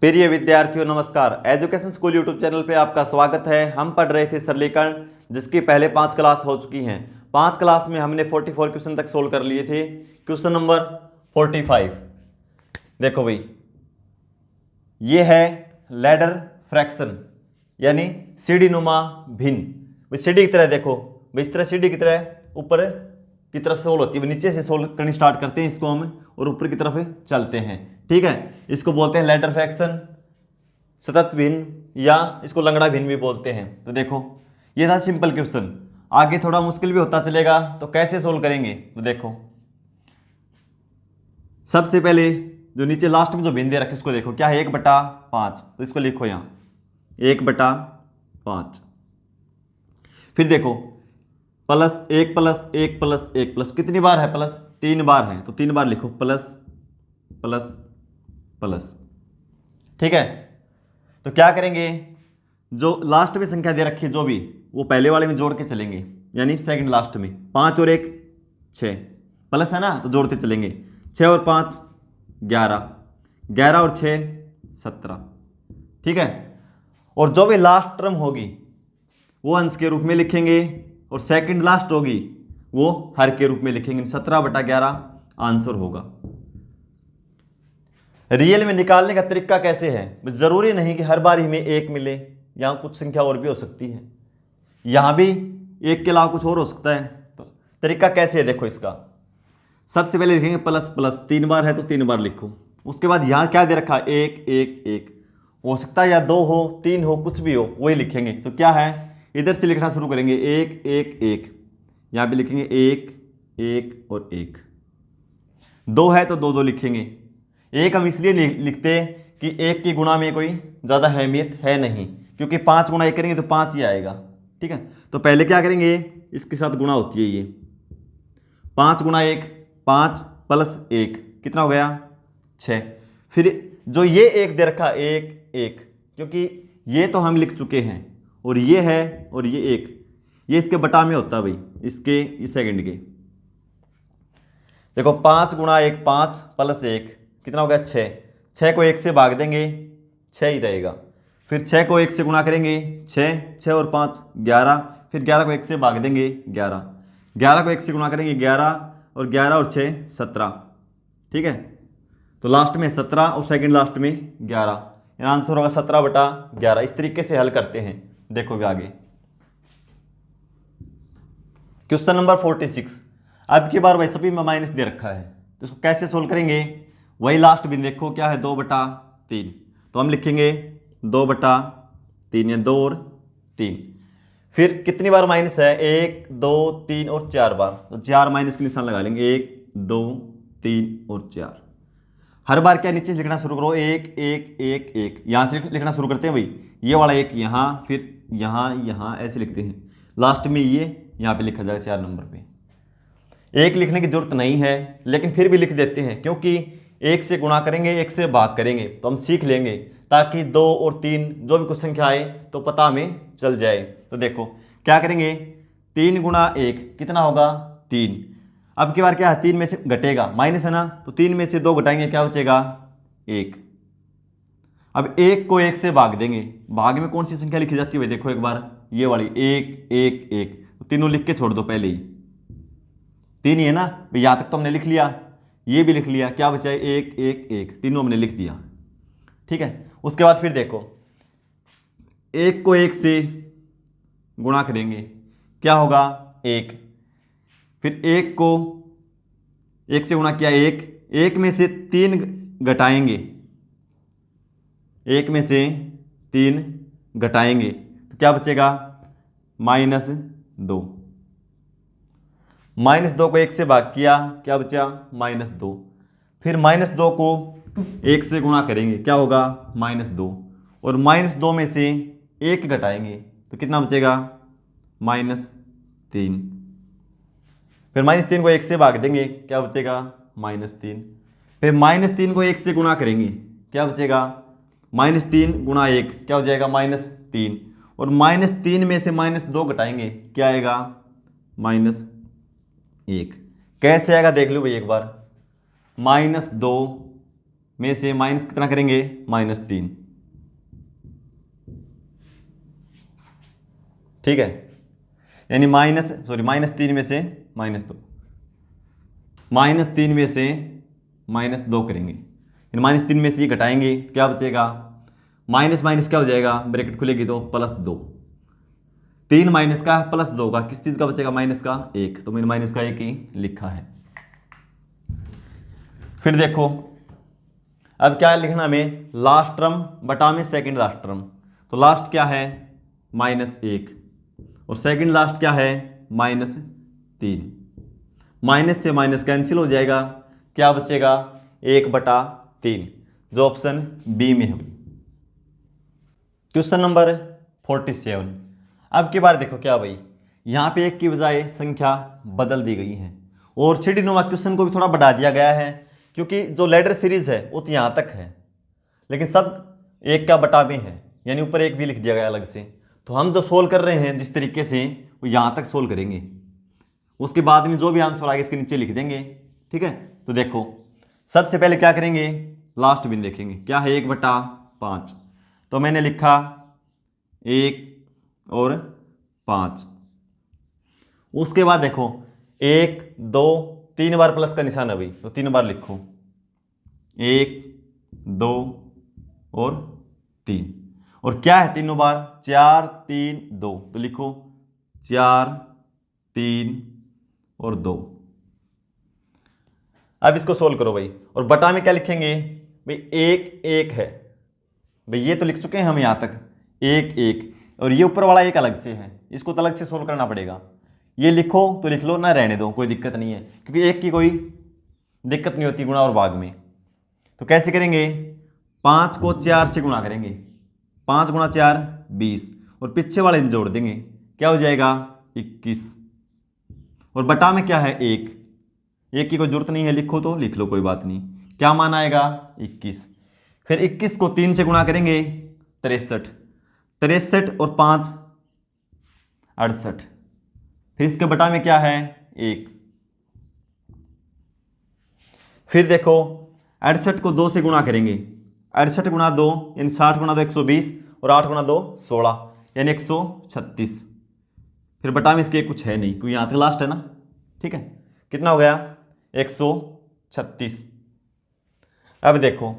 प्रिय विद्यार्थियों नमस्कार। एजुकेशन स्कूल यूट्यूब चैनल पे आपका स्वागत है। हम पढ़ रहे थे सरलीकरण, जिसकी पहले 5 क्लास हो चुकी हैं। 5 क्लास में हमने 44 क्वेश्चन तक सोल्व कर लिए थे। क्वेश्चन नंबर 45 देखो भाई, ये है लैडर फ्रैक्शन यानी सीढ़ी नुमा भिन्न। भाई सीढ़ी की तरह देखो, भाई इस तरह सीढ़ी की तरह ऊपर की तरफ सोल्व होती है, नीचे से सोल्व करनी स्टार्ट करते हैं इसको हम और ऊपर की तरफ चलते हैं। ठीक है, इसको बोलते हैं लैडर फ्रैक्शन, सतत भिन्न या इसको लंगड़ा भिन्न भी बोलते हैं। तो देखो ये था सिंपल क्वेश्चन, आगे थोड़ा मुश्किल भी होता चलेगा। तो कैसे सोल्व करेंगे, तो देखो सबसे पहले जो नीचे लास्ट में जो भिन्न दे रखे उसको देखो, क्या है 1/5। तो इसको लिखो यहाँ 1/5। फिर देखो +1 + 1 + 1 प्लस कितनी बार है, प्लस 3 बार है। तो 3 बार लिखो, प्लस प्लस प्लस। ठीक है, तो क्या करेंगे, जो लास्ट में संख्या दे रखी है जो भी, वो पहले वाले में जोड़ के चलेंगे, यानी सेकंड लास्ट में 5 और 1 6 प्लस है ना, तो जोड़ते चलेंगे। 6 और 5 11, 11 और 6 17। ठीक है, और जो भी लास्ट टर्म होगी वो अंश के रूप में लिखेंगे और सेकंड लास्ट होगी वो हर के रूप में लिखेंगे। 17/11 आंसर होगा। रियल में निकालने का तरीका कैसे है, जरूरी नहीं कि हर बार ही में 1 मिले, यहां कुछ संख्या और भी हो सकती है, यहां भी 1 के अलावा कुछ और हो सकता है। तो तरीका कैसे है देखो इसका, सबसे पहले लिखेंगे प्लस प्लस, 3 बार है तो 3 बार लिखो। उसके बाद यहां क्या दे रखा है 1 1 1, हो सकता है या 2 हो 3 हो कुछ भी हो, वही लिखेंगे। तो क्या है, इधर से लिखना शुरू करेंगे 1 1 1, यहां पे लिखेंगे 1 1 और 1। 2 है तो 2 2 लिखेंगे। 1 हम इसलिए लिखते कि 1 की गुणा में कोई ज़्यादा अहमियत है नहीं, क्योंकि 5 गुणा 1 करेंगे तो 5 ही आएगा। ठीक है, तो पहले क्या करेंगे, इसके साथ गुणा होती है ये 5 गुणा 1 5 + 1 कितना हो गया 6। फिर जो ये 1 दे रखा 1 1, क्योंकि ये तो हम लिख चुके हैं और ये है और ये 1, ये इसके बटा में होता है भाई, इसके इस सेकंड के। देखो 5 गुणा 1 5 + 1 कितना हो गया 6। 6 को 1 से भाग देंगे 6 ही रहेगा। फिर 6 को 1 से गुणा करेंगे 6, 6 और 5 11। फिर 11 को 1 से भाग देंगे 11, 11 को 1 से गुणा करेंगे 11 और 11 और 6 17। ठीक है, तो लास्ट में 17 और सेकंड लास्ट में 11, आंसर होगा 17/11। इस तरीके से हल करते हैं। देखो भी आगे क्वेश्चन नंबर 46। अब की बार वैसे भी माइनस दे रखा है, तो इसको कैसे सोल्व करेंगे, वही लास्ट भी देखो क्या है 2/3। तो हम लिखेंगे 2/3 या 2 और 3। फिर कितनी बार माइनस है 1 2 3 और 4 बार, तो 4 माइनस के निशान लगा लेंगे 1 2 3 और 4। हर बार क्या नीचे से लिखना शुरू करो 1 1 1 1, यहां से लिखना शुरू करते हैं भाई, ये वाला 1 यहाँ फिर यहाँ यहाँ ऐसे लिखते हैं, लास्ट में ये यहाँ पे लिखा जाएगा 4 नंबर पे। 1 लिखने की जरूरत नहीं है, लेकिन फिर भी लिख देते हैं, क्योंकि 1 से गुणा करेंगे 1 से भाग करेंगे तो हम सीख लेंगे, ताकि 2 और 3 जो भी कुछ संख्या आए तो पता हमें चल जाए। तो देखो क्या करेंगे, 3 गुणा 1 कितना होगा 3। अब की बार क्या है 3 में से घटेगा, माइनस है ना, तो 3 में से 2 घटाएंगे क्या बचेगा 1। अब 1 को 1 से भाग देंगे, भाग में कौन सी संख्या लिखी जाती है भाई, देखो एक बार ये वाली 1 1 1, तो तीनों लिख के छोड़ दो, पहले ही 3 ही है ना भाई, यहां तक तो हमने लिख लिया, ये भी लिख लिया, क्या बचा है 1 1 1, तीनों हमने लिख दिया। ठीक है, उसके बाद फिर देखो 1 को 1 से गुणा करेंगे क्या होगा 1। फिर 1 को 1 से गुणा किया 1, 1 में से 3 घटाएंगे, 1 में से 3 घटाएंगे तो क्या बचेगा -2। -2 को 1 से भाग किया क्या बचा -2। फिर -2 को 1 से गुणा करेंगे क्या होगा -2, और -2 में से 1 घटाएंगे तो कितना बचेगा -3। फिर -3 को 1 से भाग देंगे क्या बचेगा -3। फिर -3 को 1 से गुणा करेंगे क्या बचेगा -3 गुणा 1 क्या हो जाएगा -3, और -3 में से -2 घटाएंगे क्या आएगा -1। कैसे आएगा देख लो भाई एक बार, -2 में से माइनस कितना करेंगे, -3। ठीक है, यानी -3 में से -2, -3 में से -2 करेंगे, -3 में से ये घटाएंगे, क्या बचेगा, माइनस माइनस क्या हो जाएगा, ब्रैकेट खुलेगी तो +2, 3 माइनस का +2 का किस चीज़ का बचेगा, माइनस का 1, तो मैंने माइनस का 1 ही लिखा है। फिर देखो अब क्या लिखना हमें, लास्ट टर्म बटा में सेकंड लास्ट टर्म, तो लास्ट क्या है -1 और सेकंड लास्ट क्या है -3, माइनस से माइनस कैंसिल हो जाएगा, क्या बचेगा 1/3, जो ऑप्शन बी में हुई। Question number 47। अब की बार देखो क्या भाई, यहाँ पे 1 की बजाय संख्या बदल दी गई है और सीढ़ी नुमा क्वेश्चन को भी थोड़ा बढ़ा दिया गया है, क्योंकि जो लेडर सीरीज है वो तो यहाँ तक है, लेकिन सब 1 का बटा में है, यानी ऊपर 1 भी लिख दिया गया अलग से। तो हम जो सोल्व कर रहे हैं जिस तरीके से, वो यहाँ तक सोल्व करेंगे, उसके बाद में जो भी आंसर आगे इसके नीचे लिख देंगे। ठीक है, तो देखो सबसे पहले क्या करेंगे, लास्ट बिन देखेंगे, क्या है 1/5, तो मैंने लिखा 1 और 5। उसके बाद देखो 1 2 3 बार प्लस का निशान अभी, तो 3 बार लिखो, 1 2 और 3, और क्या है तीनों बार, 4 3 2, तो लिखो 4 3 और 2। अब इसको सोल्व करो भाई, और बटा में क्या लिखेंगे भाई, 1 1 है भाई, ये तो लिख चुके हैं हम यहाँ तक 1 1, और ये ऊपर वाला 1 अलग से है, इसको तो अलग से सोल्व करना पड़ेगा। ये लिखो तो लिख लो, ना रहने दो, कोई दिक्कत नहीं है, क्योंकि 1 की कोई दिक्कत नहीं होती गुणा और भाग में। तो कैसे करेंगे, 5 को 4 से गुणा करेंगे, 5 × 4 20, और पीछे वाले में जोड़ देंगे, क्या हो जाएगा 21, और बटा में क्या है 1 की कोई जरूरत नहीं है, लिखो तो लिख लो, कोई बात नहीं, क्या मान आएगा 21। फिर 21 को 3 से गुणा करेंगे 63, 63 और 5 68, फिर इसके बटा में क्या है 1। फिर देखो 68 को 2 से गुणा करेंगे, 68 × 2 यानी 60 × 2 120, और 8 × 2 16 यानी 136। फिर बटा में इसके कुछ है नहीं, क्योंकि यहाँ तक लास्ट है ना। ठीक है, कितना हो गया 136। अब देखो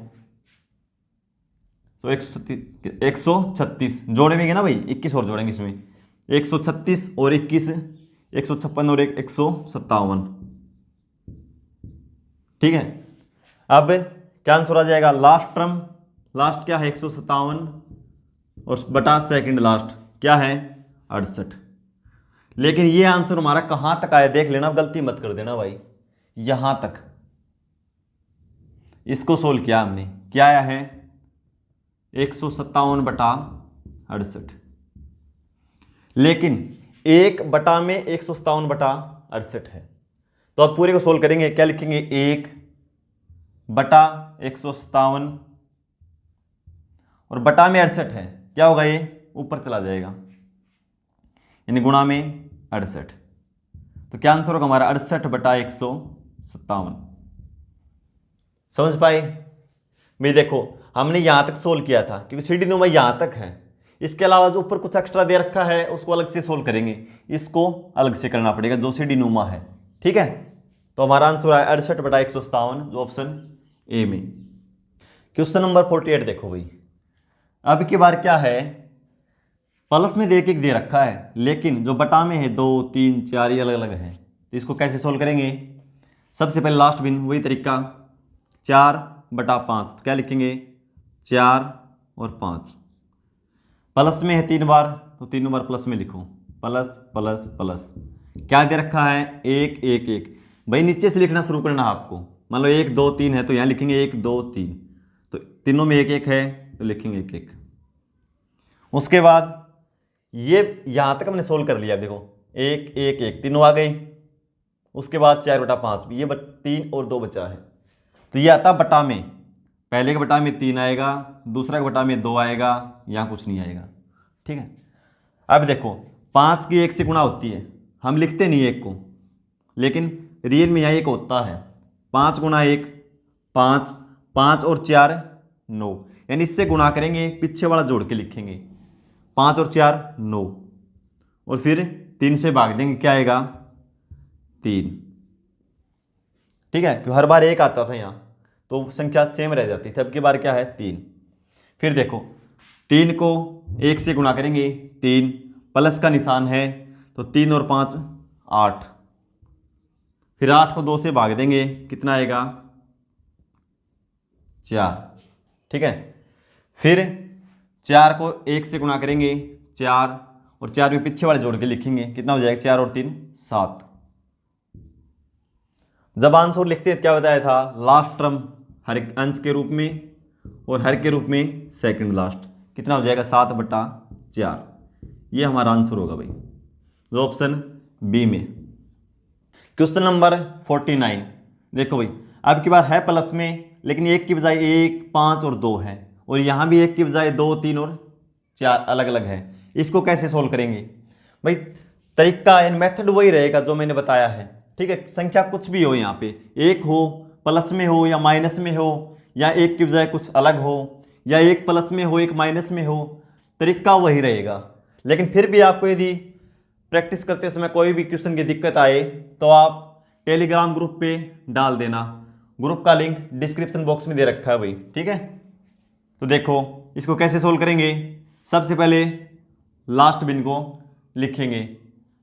तो 136 जोड़ेंगे ना भाई, 21 और जोड़ेंगे इसमें, 136 और 21 156 और 157। ठीक है, अब क्या आंसर आ जाएगा, लास्ट टर्म, लास्ट क्या है 157, और बटा सेकंड लास्ट क्या है 68। लेकिन ये आंसर हमारा कहां तक आया देख लेना, गलती मत कर देना भाई, यहां तक इसको सोल्व किया हमने, क्या आया है 157/68, लेकिन 1 बटा में 157/68 है। तो अब पूरे को सोल्व करेंगे, क्या लिखेंगे 1 बटा 157, और बटा में 68 है, क्या होगा ये ऊपर चला जाएगा, यानी गुणा में 68। तो क्या आंसर होगा हमारा 68/157। समझ पाए भाई, देखो हमने यहां तक सोल्व किया था, क्योंकि सीढ़ी नुमा यहां तक है, इसके अलावा जो ऊपर कुछ एक्स्ट्रा दे रखा है उसको अलग से सोल्व करेंगे, इसको अलग से करना पड़ेगा जो सीढ़ी नुमा है। ठीक है, तो हमारा आंसर है 68/157, जो ऑप्शन ए में। क्वेश्चन नंबर 48 देखो भाई, अब की बार क्या है, प्लस में देख एक दे रखा है, लेकिन जो बटा में है 2 3 4 ये अलग अलग है, तो इसको कैसे सोल्व करेंगे। सबसे पहले लास्ट बिन, वही तरीका, 4/5, तो क्या लिखेंगे 4 और 5, प्लस में है 3 बार, तो 3 बार प्लस में लिखो, प्लस प्लस प्लस, क्या दे रखा है 1 1 1, भाई नीचे से लिखना शुरू करना है आपको, मान लो 1 2 3 है तो यहाँ लिखेंगे 1 2 3, तो तीनों में 1 1 है तो लिखेंगे 1 1। उसके बाद ये यहाँ तक हमने सोल्व कर लिया, देखो 1 1 1 तीनों आ गई, उसके बाद 4/5, ये 3 और 2 बचा है, तो ये आता बटा में, पहले के बटा में 3 आएगा, दूसरा के बटा में 2 आएगा, यहाँ कुछ नहीं आएगा। ठीक है, अब देखो 5 की 1 से गुणा होती है, हम लिखते नहीं 1 को, लेकिन रियल में यहाँ 1 होता है, 5 × 1 5, 5 और 4 9, यानी इससे गुणा करेंगे, पीछे वाला जोड़ के लिखेंगे। 5 और 4 9, और फिर 3 से भाग देंगे, क्या आएगा 3। ठीक है, क्योंकि हर बार एक आता था यहाँ, तो संख्या सेम रह जाती थी। अब की बार क्या है 3। फिर देखो 3 को 1 से गुणा करेंगे, 3 प्लस का निशान है, तो 3 और 5 8। फिर 8 को 2 से भाग देंगे, कितना आएगा 4। ठीक है, फिर 4 को 1 से गुणा करेंगे 4, और 4 में पीछे वाले जोड़ के लिखेंगे, कितना हो जाएगा 4 और 3 7। जब आंसर लिखते हैं क्या बताया था, लास्ट टर्म हर एक अंश के रूप में और हर के रूप में सेकंड लास्ट, कितना हो जाएगा 7/4। ये हमारा आंसर होगा भाई, जो ऑप्शन बी में। क्वेश्चन नंबर 49, देखो भाई अब की बार है प्लस में, लेकिन 1 की बजाय 1 5 और 2 है, और यहाँ भी 1 की बजाय 2 3 और 4 अलग अलग है। इसको कैसे सोल्व करेंगे भाई, तरीका एंड मेथड वही रहेगा जो मैंने बताया है। ठीक है, संख्या कुछ भी हो, यहाँ पे 1 हो, प्लस में हो या माइनस में हो, या 1 की बजाय कुछ अलग हो, या 1 प्लस में हो 1 माइनस में हो, तरीका वही रहेगा। लेकिन फिर भी आपको यदि प्रैक्टिस करते समय कोई भी क्वेश्चन की दिक्कत आए तो आप टेलीग्राम ग्रुप पे डाल देना, ग्रुप का लिंक डिस्क्रिप्शन बॉक्स में दे रखा है भाई। ठीक है, तो देखो इसको कैसे सोल्व करेंगे। सबसे पहले लास्ट बिन को लिखेंगे।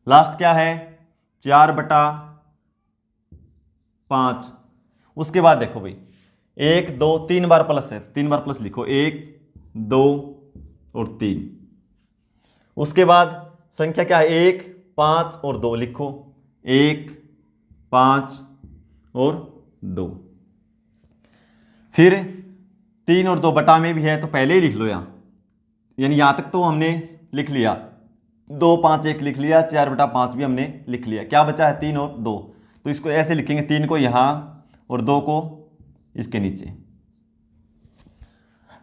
लास्ट क्या है 4/5। उसके बाद देखो भाई 1 2 3 बार प्लस है, 3 बार प्लस लिखो, 1 2 और 3। उसके बाद संख्या क्या है 1 5 और 2 लिखो, 1 5 और 2। फिर 3 और 2 बटा में भी है, तो पहले ही लिख लो यहाँ, यानी यहाँ तक तो हमने लिख लिया, 2 5 1 लिख लिया, 4/5 भी हमने लिख लिया। क्या बचा है 3 और 2, तो इसको ऐसे लिखेंगे, 3 को यहाँ और 2 को इसके नीचे।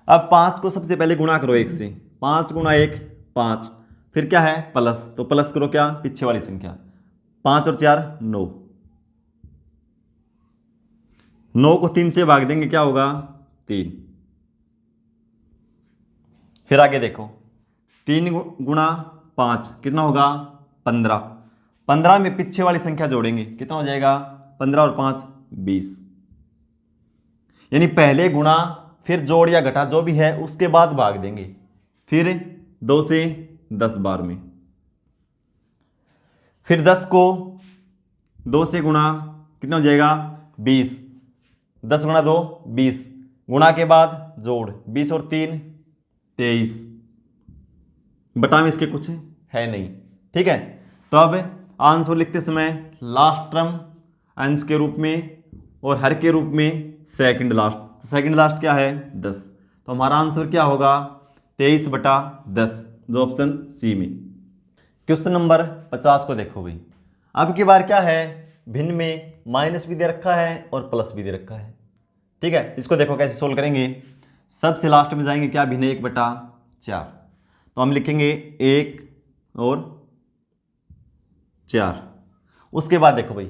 अब 5 को सबसे पहले गुणा करो 1 से, 5 गुणा 1 5, फिर क्या है प्लस, तो प्लस करो क्या पीछे वाली संख्या, 5 और 4 9। 9 को 3 से भाग देंगे, क्या होगा 3। फिर आगे देखो 3 गुणा 5 कितना होगा 15। 15 में पीछे वाली संख्या जोड़ेंगे, कितना हो जाएगा 15 और 5 20। यानी पहले गुणा फिर जोड़ या घटा जो भी है उसके बाद भाग देंगे, फिर 2 से 10 बार में। फिर 10 को 2 से गुणा, कितना हो जाएगा 20। 10 गुणा 2 20, गुणा के बाद जोड़, 20 और 3 23। बटा में इसके कुछ है नहीं। ठीक है, तो अब आंसर लिखते समय लास्ट टर्म अंश के रूप में और हर के रूप में सेकंड लास्ट, तो सेकंड लास्ट क्या है 10, तो हमारा आंसर क्या होगा 23/10, जो ऑप्शन सी में। क्वेश्चन नंबर 50 को देखो भाई, अब की बार क्या है भिन्न में माइनस भी दे रखा है और प्लस भी दे रखा है। ठीक है, इसको देखो कैसे सोल्व करेंगे। सबसे लास्ट में जाएंगे, क्या भिन्न 1/4, तो हम लिखेंगे 1 और 4। उसके बाद देखो भाई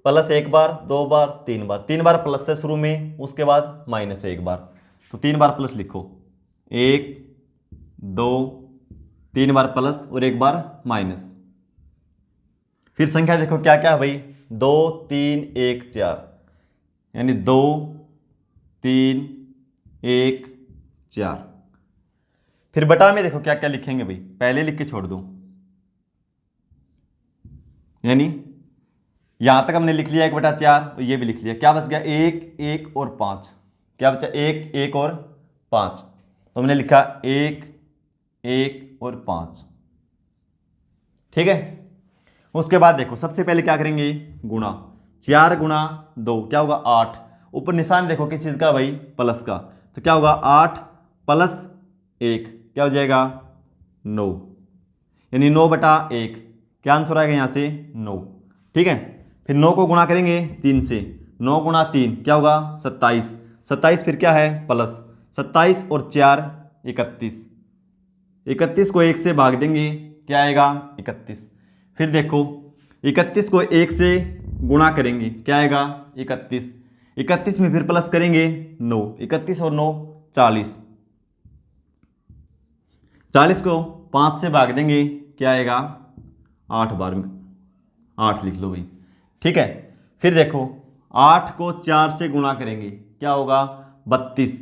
प्लस 1 बार 2 बार 3 बार, 3 बार प्लस है शुरू में, उसके बाद माइनस है 1 बार, तो 3 बार प्लस लिखो, 1 2 3 बार प्लस और 1 बार माइनस। फिर संख्या देखो क्या क्या है भाई 2 3 1 4, यानी 2 3 1 4। फिर बटा में देखो क्या क्या लिखेंगे भाई, पहले लिख के छोड़ दो, यानी यहां तक हमने लिख लिया 1/4 और ये भी लिख लिया, क्या बच गया 1 1 और 5, क्या बचा 1 1 और 5, तो हमने लिखा 1 1 और 5। ठीक है, उसके बाद देखो सबसे पहले क्या करेंगे गुणा, 4 गुणा 2 क्या होगा 8, ऊपर निशान देखो किस चीज का भाई प्लस का, तो क्या होगा 8 प्लस 1 क्या हो जाएगा 9, यानी 9/1, क्या आंसर आएगा यहाँ से 9। ठीक है, फिर 9 को गुणा करेंगे 3 से, 9 गुणा 3 क्या होगा 27, 27 फिर क्या है प्लस, 27 और 4 31, 31 को 1 से भाग देंगे, क्या आएगा 31। फिर देखो 31 को 1 से गुणा करेंगे, क्या आएगा 31, 31 में फिर प्लस करेंगे 9, 31 और 9 40, 40 को 5 से भाग देंगे, क्या आएगा 8 बार में, 8 लिख लो भाई। ठीक है, फिर देखो 8 को 4 से गुणा करेंगे, क्या होगा 32,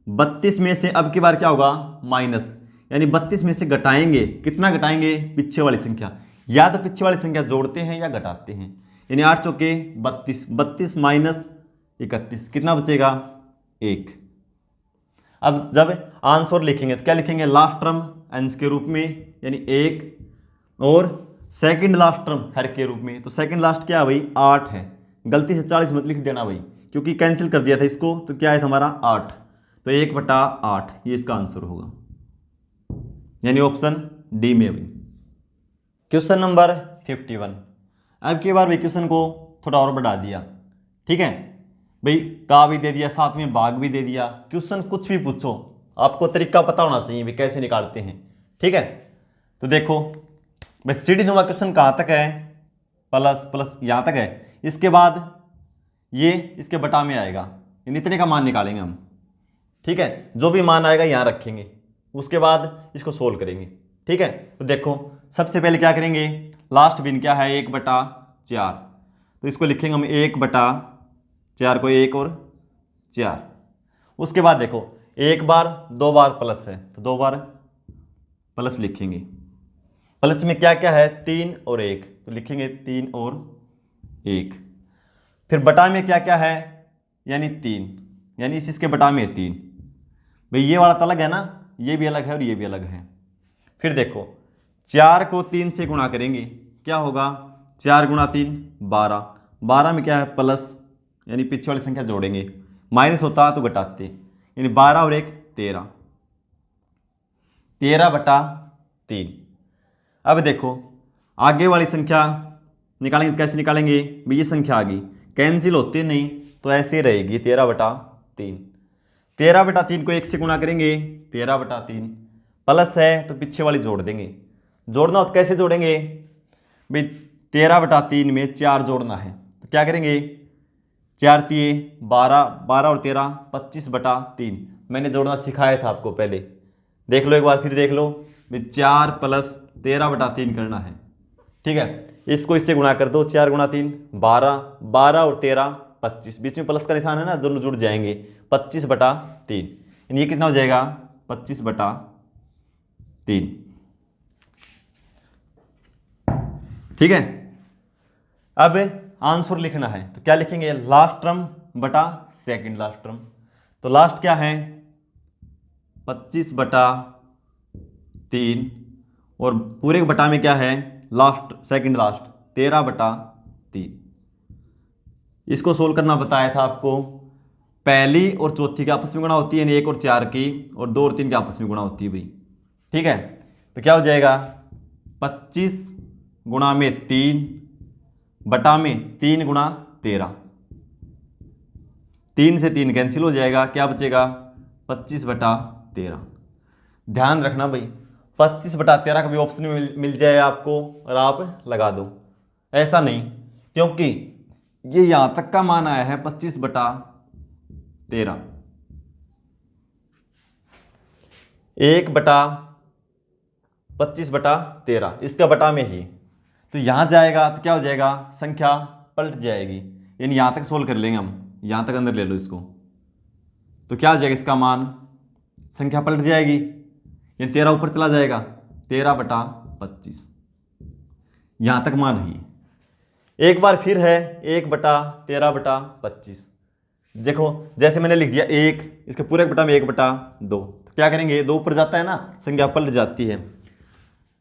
32 में से अब की बार क्या होगा माइनस, यानी 32 में से घटाएंगे, कितना घटाएंगे पीछे वाली संख्या, या तो पीछे वाली संख्या जोड़ते हैं या घटाते हैं, यानी 8 चौके 32, 32 माइनस 31 कितना बचेगा 1। अब जब आंसर लिखेंगे तो क्या लिखेंगे, लास्ट टर्म अंश के रूप में यानी 1 और सेकंड लास्ट टर्म हर के रूप में, तो सेकंड लास्ट क्या है भाई 8 है, गलती से 40 मत लिख देना भाई क्योंकि कैंसिल कर दिया था इसको, तो क्या है हमारा 8, तो 1/8 ये इसका आंसर होगा, यानी ऑप्शन डी में भाई। क्वेश्चन नंबर 51, अब की बार भाई क्वेश्चन को थोड़ा और बढ़ा दिया। ठीक है भाई, का भी दे दिया, साथ में भाग भी दे दिया, क्वेश्चन कुछ भी पूछो आपको तरीका पता होना चाहिए भाई कैसे निकालते हैं। ठीक है, तो देखो भाई सीढ़ी नुमा क्वेश्चन कहाँ तक है, प्लस प्लस यहाँ तक है, इसके बाद ये इसके बटा में आएगा, यानी इतने का मान निकालेंगे हम। ठीक है, जो भी मान आएगा यहाँ रखेंगे, उसके बाद इसको सोल्व करेंगे। ठीक है, तो देखो सबसे पहले क्या करेंगे, लास्ट बिन क्या है 1/4, तो इसको लिखेंगे हम 1/4 को 1 और 4। उसके बाद देखो एक बार 2 बार प्लस है तो 2 बार प्लस लिखेंगे, प्लस में क्या क्या है 3 और 1, तो लिखेंगे 3 और 1। फिर बटा में क्या क्या है यानी 3, यानी इसके बटा में 3, भाई ये वाला तो अलग है ना, ये भी अलग है और ये भी अलग है। फिर देखो 4 को 3 से गुणा करेंगे, क्या होगा 4 गुणा 3 12, 12 में क्या है प्लस, यानी पीछे वाली संख्या जोड़ेंगे, माइनस होता तो घटाते, यानी 12 और 1 13, 13/3। अब देखो आगे वाली संख्या निकालेंगे तो कैसे निकालेंगे, भाई ये संख्या आ गई कैंसिल होती नहीं तो ऐसे रहेगी 13/3, 13/3 को 1 से गुणा करेंगे 13/3, प्लस है तो पीछे वाली जोड़ देंगे, जोड़ना हो तो कैसे जोड़ेंगे भाई 13/3 में 4 जोड़ना है, तो क्या करेंगे 4 तिये 12, 12 और 13 25/3, मैंने जोड़ना सिखाया था आपको पहले, देख लो एक बार फिर देख लो भाई 4 + 13/3 करना है। ठीक है, इसको इससे गुणा कर दो, 4 × 3 12, 12 और 13 25, बीच में प्लस का निशान है ना, दोनों जुड़ जाएंगे 25/3, ये कितना हो जाएगा 25/3। ठीक है, अब आंसर लिखना है तो क्या लिखेंगे, लास्ट टर्म बटा सेकंड लास्ट टर्म, तो लास्ट क्या है 25/3 और पूरे के बटा में क्या है लास्ट सेकंड लास्ट 13/3। इसको सोल्व करना बताया था आपको, पहली और चौथी की आपस में गुणा होती है, यानी 1 और 4 की, और 2 और 3 की आपस में गुणा होती है भाई। ठीक है, तो क्या हो जाएगा 25 गुणा में 3 बटा में 3 गुणा 13, 3 से 3 कैंसिल हो जाएगा, क्या बचेगा 25/13। ध्यान रखना भाई 25/13 का भी ऑप्शन मिल जाए आपको और आप लगा दो, ऐसा नहीं, क्योंकि ये यहां तक का मान आया है 25/13, 1/25/13 इसका बटा में ही, तो यहां जाएगा तो क्या हो जाएगा संख्या पलट जाएगी, यानी यहां तक सोल्व कर लेंगे हम, यहां तक अंदर ले लो इसको, तो क्या हो जाएगा इसका मान, संख्या पलट जाएगी, यानी 13 ऊपर चला जाएगा 13/25, यहां तक मान ही। एक बार फिर है 1/13/25, देखो जैसे मैंने लिख दिया 1, इसके पूरे बटा में 1/2, तो क्या करेंगे 2 ऊपर जाता है ना, संख्या पलट जाती है,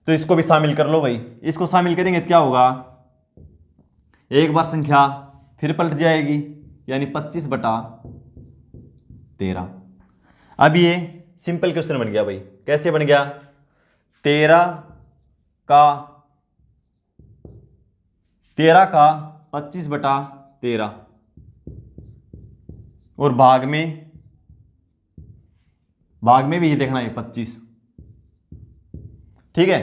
तो इसको भी शामिल कर लो भाई, इसको शामिल करेंगे तो क्या होगा, एक बार संख्या फिर पलट जाएगी, यानी 25/13। अब ये सिंपल क्वेश्चन बन गया भाई, कैसे बन गया 13 का 25/13 और भाग में भी ये देखना है 25। ठीक है,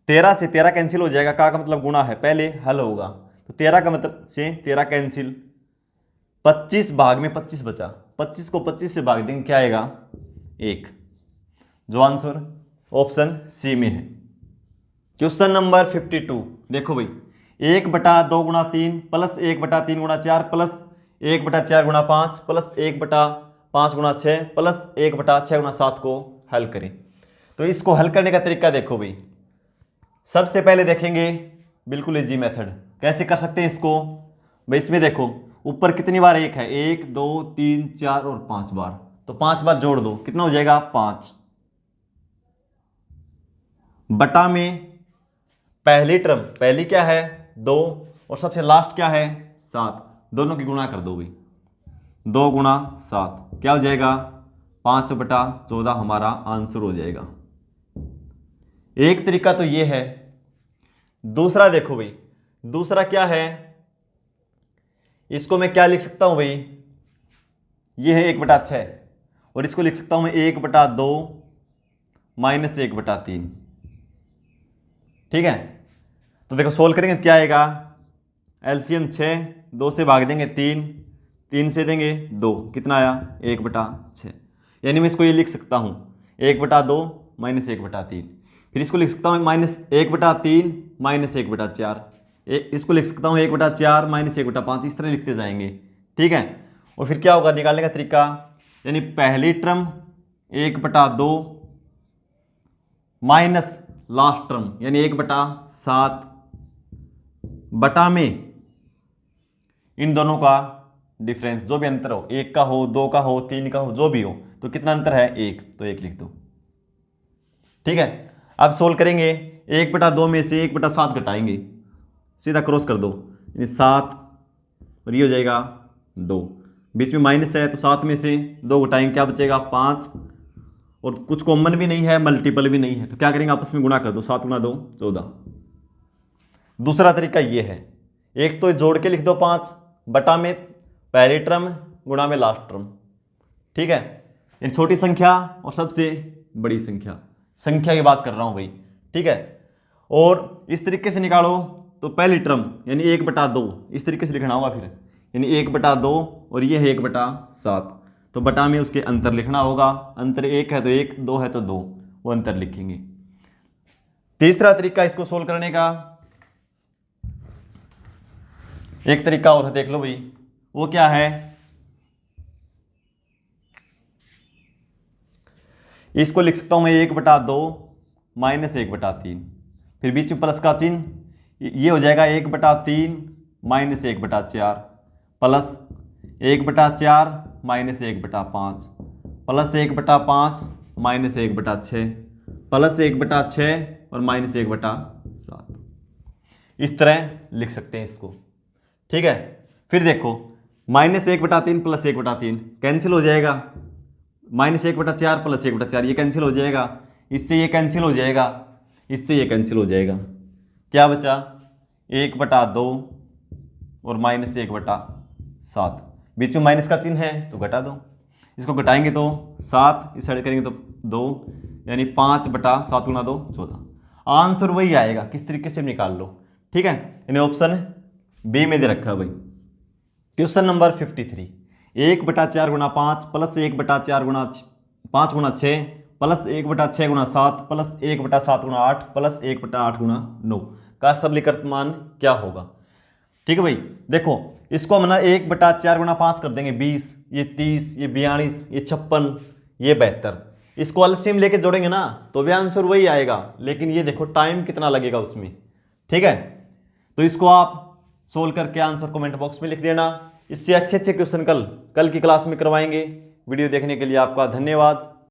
13 से 13 कैंसिल हो जाएगा, का मतलब गुणा है, पहले हल होगा, तो 13 का मतलब से 13 कैंसिल, 25 भाग में 25 बचा, 25 को 25 से भाग देंगे क्या आएगा 1, जो आंसर ऑप्शन सी में है। क्वेश्चन नंबर 52 देखो भाई, 1/2 गुणा 3 प्लस 1/3 गुणा 4 प्लस 1/4 गुणा 5 प्लस 1/5 गुणा 6 प्लस 1/6 गुणा 7 को हल करें। तो इसको हल करने का तरीका देखो भाई, सबसे पहले देखेंगे बिल्कुल इजी मेथड कैसे कर सकते हैं इसको भाई। इसमें देखो ऊपर कितनी बार 1 है, 1 2 3 4 और 5 बार, तो 5 बार जोड़ दो कितना हो जाएगा 5, बटा में पहली टर्म, पहली क्या है 2 और सबसे लास्ट क्या है 7, दोनों की गुणा कर दो भाई, 2 गुणा 7 क्या हो जाएगा 5/14 हमारा आंसर हो जाएगा। एक तरीका तो ये है। दूसरा देखो भाई, दूसरा क्या है, इसको मैं क्या लिख सकता हूं भाई, ये है 1/6 और इसको लिख सकता हूं मैं 1/2 माइनस 1/3, ठीक है। तो देखो सोल्व करेंगे तो क्या आएगा, एलसीएम 6, 2 से भाग देंगे 3, 3 से देंगे 2, कितना आया 1/6, यानी मैं इसको ये लिख सकता हूं 1/2 माइनस 1/3, फिर इसको लिख सकता हूँ -1/3 माइनस 1/4, इसको लिख सकता हूँ 1/4 माइनस 1/5, इस तरह लिखते जाएंगे, ठीक है। और फिर क्या होगा निकालने का तरीका, यानी पहली टर्म 1/2 माइनस लास्ट टर्म यानी 1/7 बटा में इन दोनों का डिफरेंस, जो भी अंतर हो, 1 का हो 2 का हो 3 का हो, जो भी हो, तो कितना अंतर है 1, तो 1 लिख दो, ठीक है। अब सोल्व करेंगे, 1/2 में से 1/7 घटाएंगे, सीधा क्रॉस कर दो, यानी 7 और ये हो जाएगा 2, बीच में माइनस है तो 7 में से 2 घटाएंगे क्या बचेगा 5, और कुछ कॉमन भी नहीं है मल्टीपल भी नहीं है, तो क्या करेंगे आपस में गुणा कर दो, 7 गुणा 2 14। दूसरा तरीका ये है, एक तो जोड़ के लिख दो 5 बटा में पहली टर्म गुणा में लास्ट टर्म, ठीक है। इन छोटी संख्या और सबसे बड़ी संख्या, संख्या की बात कर रहा हूं भाई, ठीक है। और इस तरीके से निकालो तो पहली टर्म यानी 1/2 इस तरीके से लिखना होगा, फिर यानी 1/2 और ये है 1/7, तो बटा में उसके अंतर लिखना होगा, अंतर 1 है तो 1, 2 है तो 2, वो अंतर लिखेंगे। तीसरा तरीका इसको सोल्व करने का, एक तरीका और है देख लो भाई, वो क्या है, इसको लिख सकता हूं मैं 1/2 माइनस 1/3, फिर बीच में प्लस का चिन्ह, ये हो जाएगा 1/3 minus 1/4 plus 1/4 minus 1/5 plus 1/5 minus 1/6 plus 1/6 और माइनस 1/7, इस तरह लिख सकते हैं इसको, ठीक है। फिर देखो -1/3 प्लस 1/3 कैंसिल हो जाएगा, -1/4 प्लस 1/4 ये कैंसिल हो जाएगा, इससे ये कैंसिल हो जाएगा, इससे ये कैंसिल हो जाएगा, क्या बचा 1/2 और -1/7, बीच में माइनस का चिन्ह है तो घटा दो, इसको घटाएंगे तो 7, इस साइड करेंगे तो 2, यानी 5/7 गुणा 2 14, आंसर वही आएगा, किस तरीके से निकाल लो, ठीक है। यानी ऑप्शन बी में दे रखा है भाई। क्वेश्चन नंबर 53, 1/4 गुणा 5 प्लस 1/4 गुणा 5 गुणा 6 प्लस 1/6 गुणा 7 प्लस 1/7 गुणा 8 प्लस 1/8 गुणा 9 का सरलीकृत मान क्या होगा, ठीक है भाई। देखो इसको हम ना 1/4 गुणा 5 कर देंगे 20, ये 30, ये 42, ये 56, ये 72, इसको एलसीएम लेके जोड़ेंगे ना तो भी आंसर वही आएगा, लेकिन ये देखो टाइम कितना लगेगा उसमें, ठीक है। तो इसको आप सोल्व करके आंसर कमेंट बॉक्स में लिख देना। इससे अच्छे अच्छे क्वेश्चन कल की क्लास में करवाएंगे। वीडियो देखने के लिए आपका धन्यवाद।